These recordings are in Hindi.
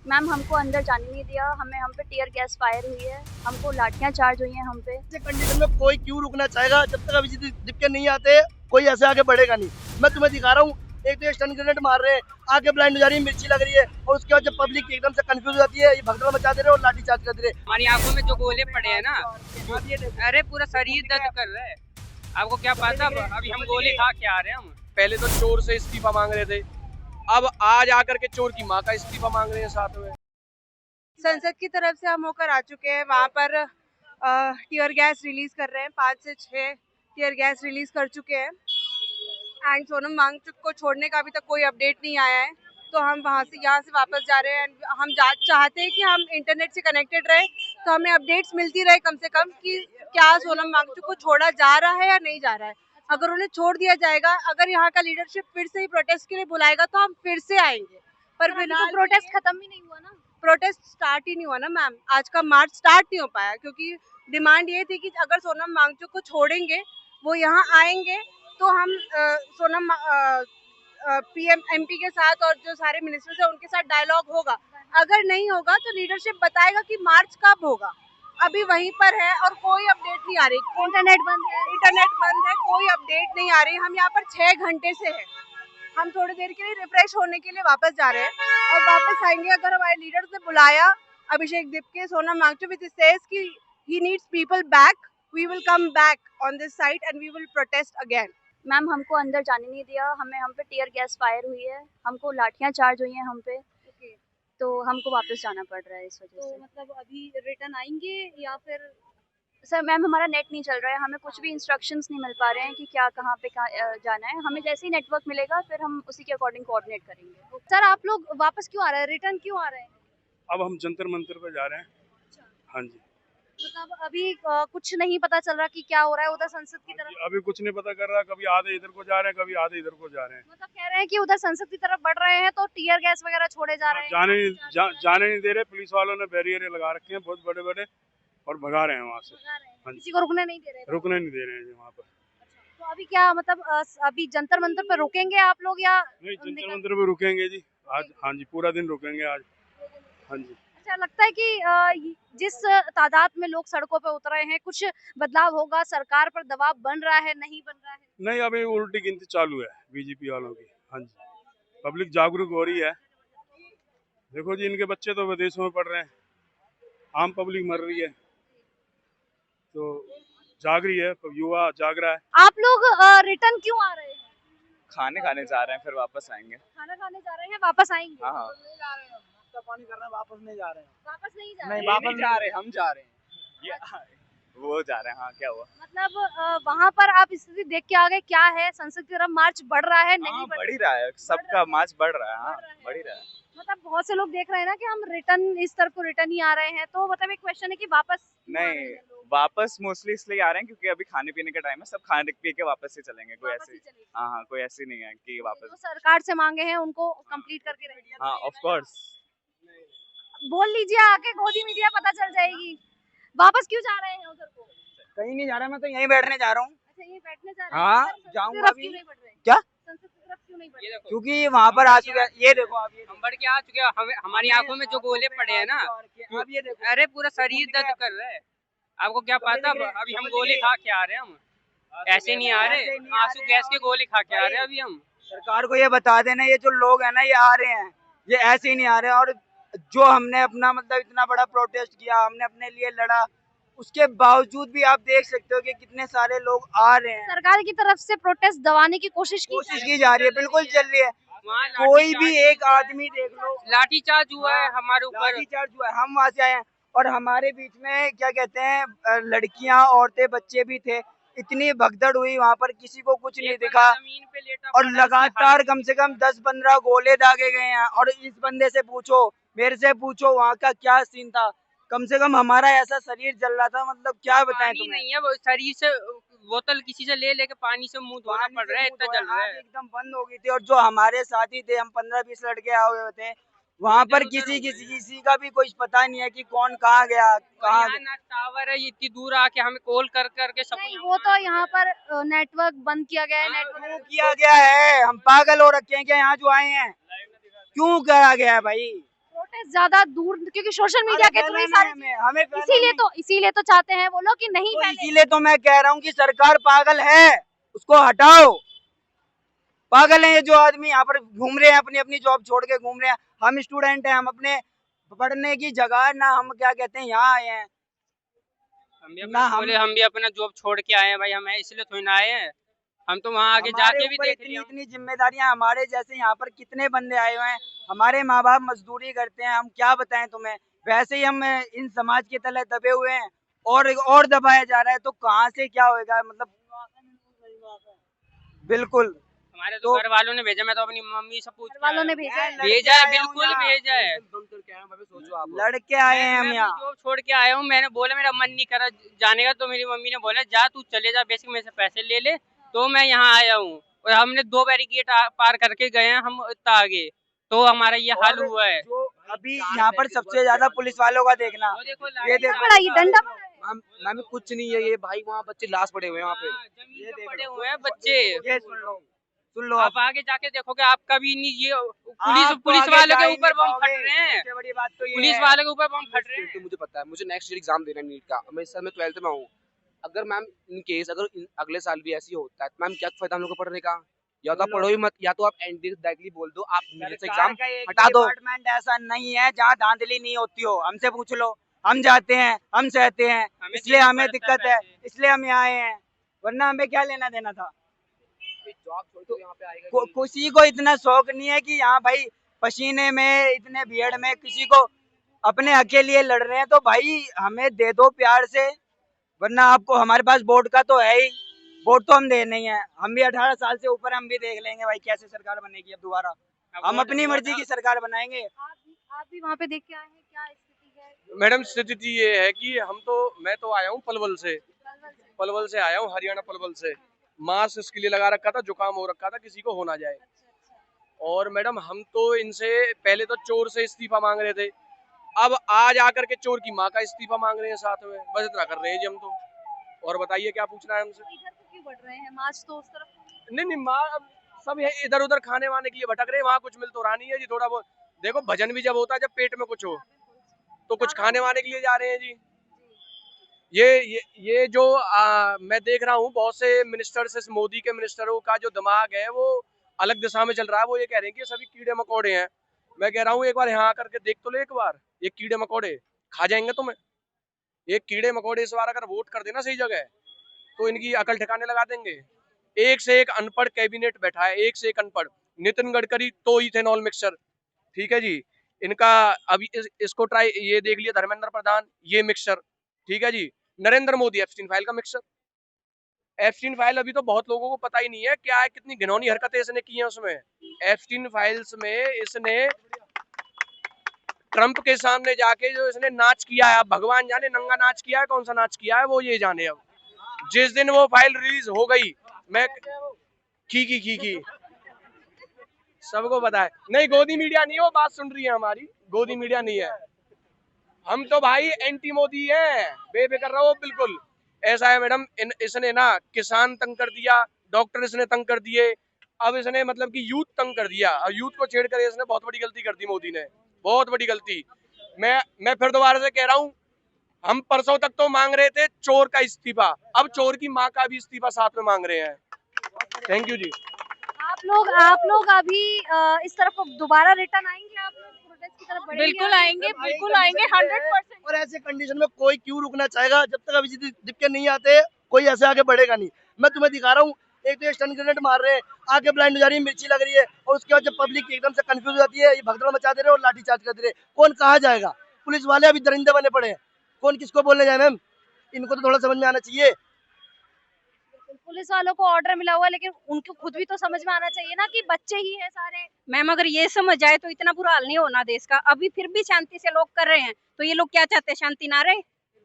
मैम हमको अंदर जाने नहीं दिया, हम पे टीयर गैस फायर हुई है, हमको लाठियां चार्ज हुई हैं हम पे। ऐसे कंडीशन में कोई क्यों रुकना चाहेगा? जब तक अभिजीत दीपके नहीं आते कोई ऐसे आगे बढ़ेगा नहीं। मैं तुम्हें दिखा रहा हूँ, एक तो स्टन ग्रेनेड मार रहे हैं, आगे ब्लाइंड हो जा रही है, मिर्ची लग रही है, और उसके बाद जब पब्लिक एकदम से कंफ्यूज हो जाती है, ये भगदड़ मचा दे रहे और लाठी चार्ज कर दे रहे। हमारी आंखों में जो गोले पड़े हैं ना, अरे पूरा शरीर दर्द कर रहा है। आपको क्या पता, अभी हम गोली खा के आ रहे हैं। हम पहले तो चोर से इस्तीफा मांग रहे थे, अब आज आकर के चोर की माँ का इस्तीफा मांग रहे हैं साथ में। संसद की तरफ से हम होकर आ चुके हैं, वहाँ पर टीयर गैस रिलीज कर रहे हैं, 5 से 6 टीयर गैस रिलीज कर चुके हैं। एंड सोनम वांगचुक को छोड़ने का अभी तक कोई अपडेट नहीं आया है, तो हम यहाँ से वापस जा रहे हैं। हम चाहते हैं कि हम इंटरनेट से कनेक्टेड रहे, तो हमें अपडेट्स मिलती रहे कम से कम कि क्या सोनम वांगचुक को छोड़ा जा रहा है या नहीं जा रहा है। अगर उन्हें छोड़ दिया जाएगा, अगर यहाँ का लीडरशिप फिर से ही प्रोटेस्ट के लिए बुलाएगा तो हम फिर से आएंगे। पर तो प्रोटेस्ट खत्म ही नहीं हुआ ना, प्रोटेस्ट स्टार्ट ही नहीं हुआ ना मैम, आज का मार्च स्टार्ट नहीं हो पाया, क्योंकि डिमांड ये थी कि अगर सोनम वांगचुक को छोड़ेंगे, वो यहाँ आएंगे, तो हम सोनम पीएम एमपी के साथ और जो सारे मिनिस्टर्स हैं उनके साथ डायलॉग होगा। अगर नहीं होगा तो लीडरशिप बताएगा कि मार्च कब होगा। अभी वहीं पर है और कोई अपडेट नहीं आ रही, इंटरनेट बंद है, कोई अपडेट नहीं आ रही। हम यहाँ पर 6 घंटे से है, हम थोड़ी देर के लिए रिफ्रेश होने के लिए वापस जा रहे हैं और वापस आएंगे। अगर हमारे लीडर्स ने बुलाया, अभिषेक दीपके, सोनम वांगचुक, विच सेज कि he needs people back, we will come back on this side and we will protest again. Ma'am हमको अंदर जाने नहीं दिया, हम पे टीयर गैस फायर हुई है, हमको लाठियां चार्ज हुई हैं हम पे। तो हमको वापस जाना पड़ रहा है इस वजह से। मतलब अभी रिटर्न आएंगे या फिर? सर मैम हमारा नेट नहीं चल रहा है, हमें कुछ भी इंस्ट्रक्शंस नहीं मिल पा रहे हैं कि क्या कहाँ पे जाना है। हमें जैसे ही नेटवर्क मिलेगा फिर हम उसी के अकॉर्डिंग कोऑर्डिनेट करेंगे। सर आप लोग वापस क्यों आ रहे हैं, रिटर्न क्यों आ रहे हैं? अब हम जंतर मंतर पे जा रहे हैं। हाँ जी, मतलब अभी कुछ नहीं पता चल रहा कि क्या हो रहा है उधर संसद की तरफ? अभी कुछ नहीं पता कर रहा, कभी आधे इधर को जा रहे हैं, कभी आधे इधर को जा रहे हैं। मतलब कह रहे हैं कि उधर संसद की तरफ बढ़ रहे हैं तो टीयर गैस वगैरह छोड़े जा रहे हैं। जाने नहीं दे रहे, पुलिस वालों ने बैरियर लगा रखे हैं बहुत बड़े बड़े और भगा रहे हैं वहाँ से। हाँ जी, किसी को रुकने नहीं दे रहे? रुकने नहीं दे रहे हैं वहाँ पर। तो अभी क्या मतलब अभी जंतर मंतर पर रुकेंगे आप लोग या नहीं, जंतर मंतर पे रुकेंगे जी आज। हाँ जी, पूरा दिन रुकेंगे आज। हाँ जी। अच्छा लगता है कि जिस तादाद में लोग सड़कों पे उतरे हैं, कुछ बदलाव होगा? सरकार पर दबाव बन रहा है, नहीं बन रहा है? नहीं, अभी उल्टी गिनती चालू है बीजेपी वालों की। हाँ जी, पब्लिक जागरूक हो रही है। देखो जी, इनके बच्चे तो विदेशों में पढ़ रहे हैं, आम पब्लिक मर रही है, तो जाग रही है, युवा जाग रहा है। आप लोग रिटर्न क्यों आ रहे हैं? खाने खाने जा रहे हैं, फिर वापस आएंगे। खाना खाने जा रहे हैं, वापस आएंगे? हाँ हाँ, पानी कर रहे हैं, वापस नहीं जा रहे हैं। वापस नहीं जा नहीं, रहे? वापस जा रहे हैं, हम जा रहे हैं। वो जा रहे हैं। हाँ, क्या हुआ? मतलब वहाँ पर आप स्थिति देख के आ गए, क्या है संसद की तरफ मार्च बढ़ रहा है, नहीं बढ़ बढ़ ही रहा है, सबका मार्च बढ़ रहा है। हाँ, बढ़ ही रहा है। मतलब बहुत से लोग देख रहे हैं ना कि हम रिटर्न इस तरफ को रिटर्न ही आ रहे हैं, तो मतलब एक क्वेश्चन है कि वापस क्यों आ रहे नहीं, हैं लोग? वापस मोस्टली इसलिए आ रहे हैं क्योंकि अभी खाने पीने का टाइम है, सब खाने पी के वापस ही चलेंगे। कोई वापस ऐसे, ही चलेंगे। हाँ हाँ, कोई ऐसी नहीं है कि जो वापस। सरकार से मांगे हैं उनको कंप्लीट करके रहेंगे। हाँ, ऑफ कोर्स। बोल लीजिए आके, गोदी मीडिया पता चल जाएगी। वापस क्यों जा रहे हैं उधर को? कहीं नहीं जा रहा, मैं तो यहीं बैठने जा रहा हूँ। अच्छा ये बैठने जा रहे हैं? हाँ, संसद की जाऊंगा तरफ अभी। क्यों नहीं बढ़ रहे? क्या? संसद की तरफ क्यों नहीं बढ़ रहे? क्योंकि वहाँ पर आ चुके हैं, ये देखो आप, ये हम बढ़ के आ चुके हैं। हमारी आंखों में जो गोले पड़े हैं ना, अब ये देखो, अरे पूरा शरीर दर्द कर रहा है। आपको क्या पता, अभी हम गोली खा के आ रहे हैं। हम ऐसे नहीं आ रहे, आंसू गैस के गोली खा के आ रहे हैं अभी हम। सरकार को ये बता देना, ये जो लोग हैं ना, ये आ रहे हैं, ये ऐसे ही नहीं आ रहे हैं। और जो हमने अपना मतलब इतना बड़ा प्रोटेस्ट किया, हमने अपने लिए लड़ा, उसके बावजूद भी आप देख सकते हो कि कितने सारे लोग आ रहे हैं। सरकार की तरफ से प्रोटेस्ट दबाने की कोशिश की जा रही है, बिल्कुल चल रही है। वहाँ कोई भी एक आदमी देख लो, लाठी चार्ज हुआ है हमारे ऊपर। लाठीचार्ज हुआ है। हम वहाँ से आए हैं और हमारे बीच में क्या कहते हैं, लड़कियां, औरतें, बच्चे भी थे। इतनी भगदड़ हुई वहाँ पर, किसी को कुछ नहीं दिखा जमीन पे लेटा और पड़ा है, लगातार कम से कम 10-15 गोले दागे गए हैं। और इस बंदे से पूछो, मेरे से पूछो वहाँ का क्या सीन था। कम से कम हमारा ऐसा शरीर जल रहा था, मतलब क्या बताएं पानी तुम्हें। नहीं है, वो शरीर से बोतल किसी से ले लेके पानी से मुंह धोना पड़ रहा है, इतना जल रहा है। एकदम बंद हो गई थी। और जो हमारे साथी थे, हम 15-20 लड़के आए हुए थे वहाँ पर, किसी का भी कुछ पता नहीं है कि कौन कहाँ गया, कहाँ यहाँ ना टावर है, इतनी दूर आके हमें कॉल कर करके सब। नहीं, वो तो यहाँ पर नेटवर्क बंद किया गया है। नेटवर्क क्यों किया गया है? हम पागल हो रखे हैं क्या यहाँ जो आए हैं? क्यों करा गया है भाई? है ज्यादा दूर, क्योंकि सोशल मीडिया के थ्रू ही सारे, हमें इसीलिए तो चाहते हैं वो लोग कि नहीं तो फैले। इसीलिए तो मैं कह रहा हूँ कि सरकार पागल है, उसको हटाओ। पागल है ये जो आदमी यहाँ पर घूम रहे हैं, अपनी अपनी जॉब छोड़ के घूम रहे हैं। हम स्टूडेंट हैं, हम अपने पढ़ने की जगह ना, हम क्या कहते हैं यहाँ आए हैं हम भी अपना जॉब छोड़ के आए हैं भाई, हम इसलिए थोड़ी ना आए हैं, हम तो वहाँ आगे जाके भी देख लिया। इतनी जिम्मेदारियां, हमारे जैसे यहाँ पर कितने बंदे आए हुए हैं, हमारे माँ बाप मजदूरी करते हैं, हम क्या बताएं तुम्हें। वैसे ही हम इन समाज के तले दबे हुए हैं और दबाया जा रहा है, तो कहाँ से क्या होएगा, मतलब बिल्कुल। हमारे तो घर वालों ने भेजा, मैं तो अपनी मम्मी से पूछ वालों ने भेजा है, बिल्कुल भेजा है। लड़के आए हैं हम यहाँ। जॉब छोड़ के आया हूँ, मैंने बोला मेरा मन नहीं करा जाने का, तो मेरी मम्मी ने बोला जा तू चले जा, बेसिक मेरे से पैसे ले ले, तो मैं यहाँ आया हूँ। और हमने 2 बैरिकेड पार करके गए हैं हम इतना आगे, तो हमारा ये हाल हुआ है। जो अभी यहाँ पर सबसे ज्यादा पुलिस वालों का देखना, ये देखो डंडा मैम कुछ नहीं है, ये भाई वहाँ बच्चे लाश पड़े हुए हैं वहाँ पे, जमीन पे पड़े हुए हैं बच्चे। ये सुन लो आप आगे जाके देखोगे, आप कभी नहीं ये आप पुलिस आगे वालों जा के ही ऊपर नहीं बम फट पाओगे। रहे हैं, सबसे बड़ी बात तो ये पुलिस है। वालों के ऊपर बम फट रहे हैं। तो मुझे पता है, मुझे नेक्स्ट ईयर एग्जाम देना है नीट का, मैं इस साल में 12th में हूँ। अगर मैम इन केस अगर अगले साल भी ऐसी होता है तो मैम क्या फायदा हम लोग को पढ़ने का? या तो आप पढ़ो ही मत, या तो आप डायरेक्टली बोल दो आप मेरे से एग्जाम हटा दो। डिपार्टमेंट ऐसा नहीं है जहाँ धांधली नहीं होती हो, हमसे पूछ लो। हम जाते हैं, हम सहते हैं, इसलिए हमें दिक्कत है, इसलिए हम यहाँ आए हैं, वरना हमें क्या लेना देना था। किसी को इतना शौक नहीं है कि यहाँ भाई पसीने में, इतने भीड़ में किसी को अपने हक के लिए लड़ रहे हैं, तो भाई हमें दे दो प्यार से, वरना आपको हमारे पास वोट का तो है ही, वोट तो हम दे नहीं है। हम भी 18 साल से ऊपर, हम भी देख लेंगे भाई कैसे सरकार बनेगी अब दोबारा, हम अपनी मर्जी की सरकार बनाएंगे। आप भी वहाँ पे देख के आए हैं, क्या स्थिति है? मैडम स्थिति ये है कि मैं तो आया हूँ पलवल से आया हूँ, हरियाणा पलवल से। मास्क इसके लिए लगा रखा था, जुकाम हो रखा था, किसी को हो ना जाए। और मैडम हम तो इनसे पहले तो चोर से इस्तीफा मांग रहे थे, अब आज आकर के चोर की माँ का इस्तीफा मांग रहे हैं साथ में, बस इतना कर रहे हैं जी हम तो। और बताइए क्या पूछना है हमसे? इधर को क्यों बढ़ रहे हैं, मार्च तो उस तरफ। नहीं माँ, अब सब इधर उधर खाने वाने के लिए भटक रहे हैं, वहाँ कुछ मिल तो रहा नहीं है जी। थोड़ा बहुत देखो, भजन भी जब होता है जब पेट में कुछ हो, तो कुछ खाने वाने के लिए जा रहे हैं जी। ये जो मैं देख रहा हूँ बहुत से मिनिस्टर से, मोदी के मिनिस्टरों का जो दिमाग है वो अलग दिशा में चल रहा है। वो ये कह रहे हैं कि सभी कीड़े मकोड़े हैं। मैं कह रहा हूँ एक बार यहाँ आकर के देख तो ले, एक बार ये कीड़े मकोड़े खा जाएंगे तुम्हें। ये कीड़े मकोड़े इस बार अगर वोट कर देना सही जगह तो इनकी अकल ठिकाने लगा देंगे। एक से एक अनपढ़ कैबिनेट बैठा है, एक से एक अनपढ़। नितिन गडकरी तो इथेनॉल मिक्सचर, ठीक है जी, इनका अभी इसको ट्राई, ये देख लिया धर्मेंद्र प्रधान, ये मिक्सचर, ठीक है जी। नरेंद्र मोदी एप्स्टीन फाइल का मिक्सचर। एप्स्टीन फाइल अभी तो बहुत लोगों को पता ही नहीं है क्या है, कितनी घिनौनी हरकतें इसने की हैं उसमें। एप्स्टीन फाइल्स में इसने ट्रंप के सामने जाके जो इसने नाच किया है, अब भगवान जाने नंगा नाच किया है, कौन सा नाच किया है वो ये जाने। अब जिस दिन वो फाइल रिलीज हो गई, मैं की सबको पता है। नहीं गोदी मीडिया नहीं है, वो बात सुन रही है हमारी, गोदी मीडिया नहीं है। हम तो भाई एंटी मोदी हैं, बेफिक्र रहो बिल्कुल। ऐसा है मैडम, इसने ना किसान तंग कर दिया, डॉक्टर इसने तंग कर दिए, अब इसने मतलब कि यूथ तंग कर दिया। अब यूथ को छेड़ कर इसने बहुत बड़ी गलती कर दी मोदी ने, बहुत बड़ी गलती। मैं फिर दोबारा से कह रहा हूँ, हम परसों तक तो मांग रहे थे चोर का इस्तीफा, अब चोर की माँ का भी इस्तीफा साथ में मांग रहे हैं। थैंक यू जी। आप लोग अभी इस तरफ दोबारा रिटर्न आएंगे, आप लोग प्रोटेस्ट की तरफ बढ़ेंगे? बिल्कुल आएंगे, बिल्कुल आएंगे, 100%। और ऐसे कंडीशन में कोई क्यों रुकना चाहेगा? जब तक अभी दिक्कत नहीं आते कोई ऐसे आगे बढ़ेगा नहीं। मैं तुम्हें दिखा रहा हूँ, एक तो स्टन ग्रेनेड मार रहे हैं, आगे ब्लाइंड हो जा रही है, मिर्ची लग रही है, और उसके बाद जब पब्लिक एकदम से कंफ्यूज हो जाती है, ये भगदड़ मचा दे रहे और लाठी चार्ज कर दे रहे। कौन कहाँ जाएगा? पुलिस वाले अभी दरिंदे बने पड़े हैं, कौन किसको बोलने जाए? मैम इनको तो थोड़ा समझ में आना चाहिए। पुलिस वालों को ऑर्डर मिला हुआ है, लेकिन उनको खुद भी तो समझ में आना चाहिए ना कि बच्चे ही हैं सारे। मैम अगर ये समझ आए तो इतना बुरा हाल नहीं होना देश का। अभी फिर भी शांति से लोग कर रहे हैं, तो ये लोग क्या चाहते हैं? शांति ना रहे?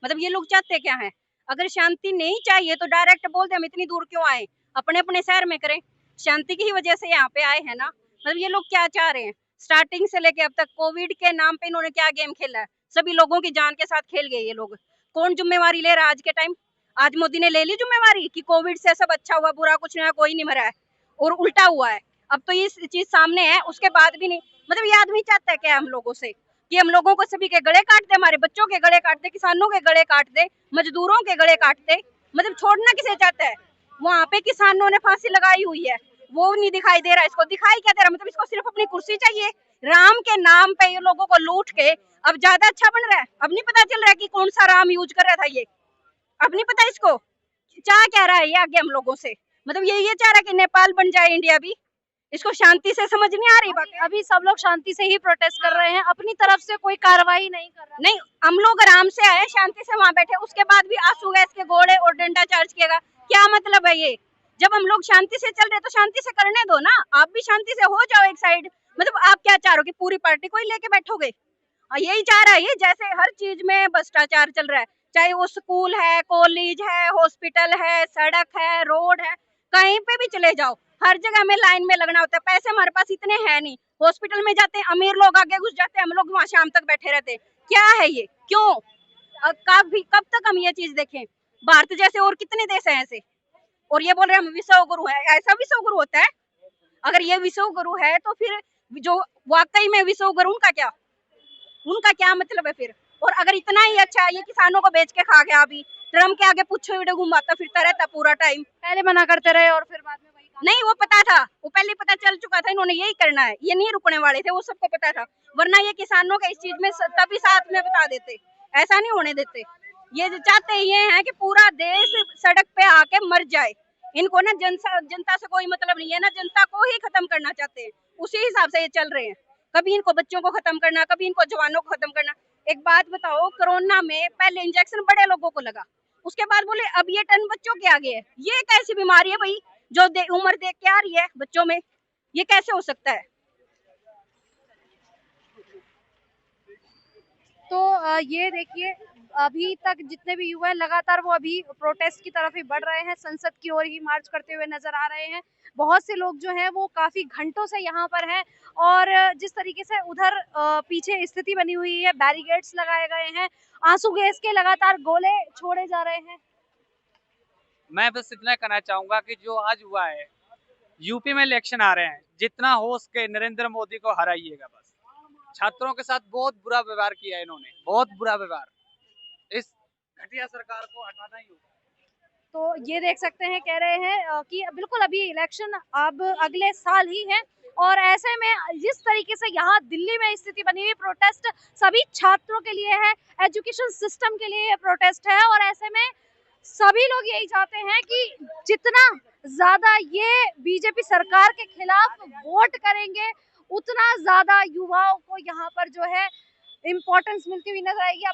मतलब ये लोग चाहते क्या है? अगर शांति नहीं चाहिए तो डायरेक्ट बोल दे हम इतनी दूर क्यों आए, अपने अपने शहर में करें। शांति की ही वजह से यहाँ पे आए हैं ना। मतलब ये लोग क्या चाह रहे हैं? स्टार्टिंग से लेके अब तक कोविड के नाम पे इन्होंने क्या गेम खेला है? सभी लोगों की जान के साथ खेल गए ये लोग। कौन जिम्मेवारी ले रहा है आज के टाइम? आज मोदी ने ले ली जिम्मेवारी कि कोविड से सब अच्छा हुआ, बुरा कुछ नहीं हुआ, कोई नहीं मरा है, और उल्टा हुआ है। अब तो ये चीज सामने है, उसके बाद भी नहीं। मतलब ये आदमी चाहता है क्या हम लोगों से? कि हम लोगों को सभी के गले काट दे, हमारे बच्चों के गले काट दे, किसानों के गले काट दे, मजदूरों के गले काट दे। मतलब छोड़ना किसे चाहता है? वहाँ पे किसानों ने फांसी लगाई हुई है, वो नहीं दिखाई दे रहा। इसको दिखाई क्या दे रहा? मतलब इसको सिर्फ अपनी कुर्सी चाहिए। राम के नाम पे ये लोगों को लूट के अब ज्यादा अच्छा बन रहा है। अब नहीं पता चल रहा है कि कौन सा राम यूज कर रहा था ये, अब नहीं पता इसको चाह क्या रहा है ये आगे हम लोगों से। मतलब ये चाह रहा है कि नेपाल बन जाए इंडिया भी। इसको शांति से समझ नहीं आ रही बात। अभी सब लोग शांति से ही प्रोटेस्ट कर रहे हैं, अपनी तरफ से कोई कार्रवाई नहीं कर रहा। नहीं, हम लोग आराम से आए, शांति से वहाँ बैठे, उसके बाद भी आंसू गैस के गोले और डंडा चार्ज किएगा, क्या मतलब है ये? जब हम लोग शांति से चल रहे तो शांति से करने दो ना, आप भी शांति से हो जाओ एक साइड। मतलब आप क्या चाह रहे हो कि पूरी पार्टी को ही लेके बैठोगे? यही चाह रहा है ये। जैसे हर चीज में भ्रष्टाचार चल रहा है, चाहे वो स्कूल है, कॉलेज है, हॉस्पिटल है, सड़क है, रोड है, कहीं पे भी चले जाओ, हर जगह में लाइन में लगना होता है। पैसे हमारे पास इतने हैं नहीं, हॉस्पिटल में जाते हैं अमीर लोग आगे घुस जाते हैं, हम लोग वहाँ शाम तक बैठे रहते हैं। क्या है ये? क्यों? कब तक हम ये चीज देखें? भारत जैसे और कितने देश हैं ऐसे, और ये बोल रहे हैं हम विश्व गुरु है। ऐसा विश्व गुरु होता है? अगर ये विश्व गुरु है तो फिर जो वाकई में विश्व गुरु उनका क्या मतलब है फिर? और अगर इतना ही अच्छा है, ये किसानों को बेच के खा गया, अभी ट्रम्प के आगे पूछो वीडियो घुमाता फिरता रहता पूरा टाइम। पहले मना करते रहे और फिर बाद में वही काम। नहीं, वो पता था, वो पहले पता चल चुका था इन्होंने यही करना है, ये नहीं रुकने वाले थे, वो सबको पता था। वरना ये किसानों के इस चीज में तभी साथ में बता देते, ऐसा नहीं होने देते। ये जो चाहते ये है कि पूरा देश सड़क पे आके मर जाए। इनको ना जनता से कोई मतलब नहीं है ना, जनता को ही खत्म करना चाहते हैं, उसी हिसाब से ये चल रहे हैं। कभी इनको बच्चों को खत्म करना, कभी इनको जवानों को खत्म करना। एक बात बताओ, कोरोना में पहले इंजेक्शन बड़े लोगों को लगा, उसके बाद बोले अब ये टन बच्चों के आगे है। ये कैसी बीमारी है भाई जो उम्र देख के आ रही है बच्चों में? ये कैसे हो सकता है? तो ये देखिए, अभी तक जितने भी युवा हैं लगातार वो अभी प्रोटेस्ट की तरफ ही बढ़ रहे हैं, संसद की ओर ही मार्च करते हुए नजर आ रहे हैं। बहुत से लोग जो हैं वो काफी घंटों से यहाँ पर हैं, और जिस तरीके से उधर पीछे स्थिति बनी हुई है, बैरिकेड्स लगाए गए हैं, आंसू गैस के लगातार गोले छोड़े जा रहे हैं। मैं बस इतना कहना चाहूंगा कि जो आज हुआ है, यूपी में इलेक्शन आ रहे हैं, जितना हो सके नरेंद्र मोदी को हराइएगा। बस छात्रों के साथ बहुत बुरा व्यवहार किया है इन्होंने, बहुत बुरा व्यवहार। इस घटिया सरकार को हटाना ही होगा। तो ये देख सकते हैं, कह रहे हैं कि बिल्कुल अभी इलेक्शन अब अगले साल ही है, और ऐसे में जिस तरीके से यहाँ दिल्ली में स्थिति बनी हुई, प्रोटेस्ट सभी छात्रों के लिए है, एजुकेशन सिस्टम के लिए ये प्रोटेस्ट है। और ऐसे में सभी लोग यही चाहते हैं कि जितना ज्यादा ये बीजेपी सरकार के खिलाफ वोट करेंगे, उतना ज्यादा युवाओं को यहाँ पर जो है इम्पोर्टेंस मिलती हुई नजर आएगी।